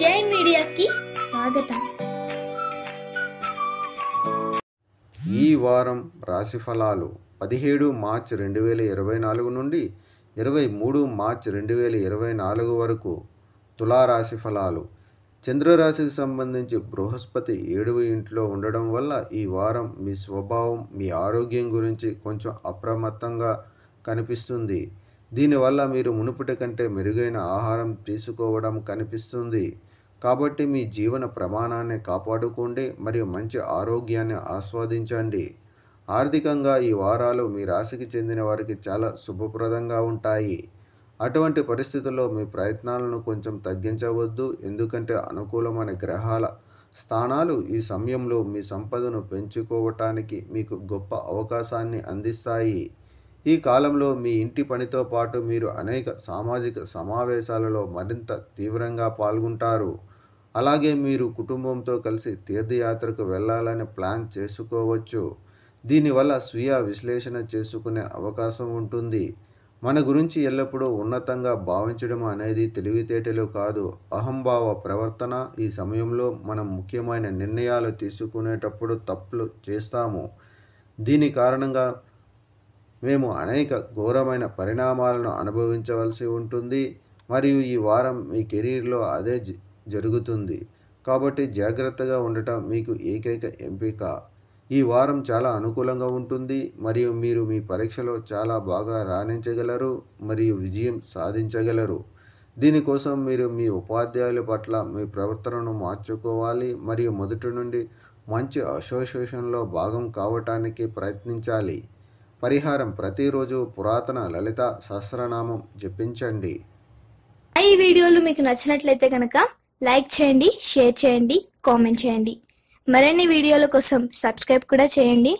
జై మీడియాకి స్వాగతం. ఈ వారం రాశి ఫలాలు 17 మార్చి 2024 నుండి 23 మార్చి 2024 వరకు. తులారాశి ఫలాలు. చంద్రరాశికి సంబంధించి బృహస్పతి 7వ ఇంట్లో ఉండడం వల్ల ఈ వారం మీ స్వభావం, మీ ఆరోగ్యం గురించి కొంచెం అప్రమత్తంగా కనిపిస్తుంది. దీనివల్ల మీరు మునుపటి కంటే మెరుగైన ఆహారం తీసుకోవడం కనిపిస్తుంది. కాబట్టి మీ జీవన ప్రమాణాన్ని కాపాడుకోండి మరియు మంచి ఆరోగ్యాన్ని ఆస్వాదించండి. ఆర్థికంగా ఈ వారాలు మీ రాశికి చెందిన వారికి చాలా శుభప్రదంగా ఉంటాయి. అటువంటి పరిస్థితుల్లో మీ ప్రయత్నాలను కొంచెం తగ్గించవద్దు, ఎందుకంటే అనుకూలమైన గ్రహాల స్థానాలు ఈ సమయంలో మీ సంపదను పెంచుకోవటానికి మీకు గొప్ప అవకాశాన్ని అందిస్తాయి. ఈ కాలంలో మీ ఇంటి పనితో పాటు మీరు అనేక సామాజిక సమావేశాలలో మరింత తీవ్రంగా పాల్గొంటారు. అలాగే మీరు కుటుంబంతో కలిసి తీర్థయాత్రకు వెళ్ళాలని ప్లాన్ చేసుకోవచ్చు. దీనివల్ల స్వీయ విశ్లేషణ చేసుకునే అవకాశం ఉంటుంది. మన గురించి ఎల్లప్పుడూ ఉన్నతంగా భావించడం అనేది తెలివితేటలు కాదు, అహంభావ ప్రవర్తన. ఈ సమయంలో మనం ముఖ్యమైన నిర్ణయాలు తీసుకునేటప్పుడు తప్పులు చేస్తాము. దీని కారణంగా మేము అనేక ఘోరమైన పరిణామాలను అనుభవించవలసి ఉంటుంది మరియు ఈ వారం మీ కెరీర్లో అదే జరుగుతుంది. కాబట్టి జాగ్రత్తగా ఉండటం మీకు ఏకైక ఎంపిక. ఈ వారం చాలా అనుకూలంగా ఉంటుంది మరియు మీరు మీ పరీక్షలో చాలా బాగా రాణించగలరు మరియు విజయం సాధించగలరు. దీనికోసం మీరు మీ ఉపాధ్యాయుల పట్ల మీ ప్రవర్తనను మార్చుకోవాలి మరియు మొదటి నుండి మంచి అసోసియేషన్లో భాగం కావటానికి ప్రయత్నించాలి. పరిహారం: ప్రతిరోజు పురాతన లలిత సహస్రనామం జపించండి. ఈ వీడియోలు మీకు నచ్చినట్లయితే కనుక లైక్ చేయండి, షేర్ చేయండి, కామెంట్ చేయండి. మరిన్ని వీడియోల కోసం సబ్స్క్రైబ్ కూడా చేయండి.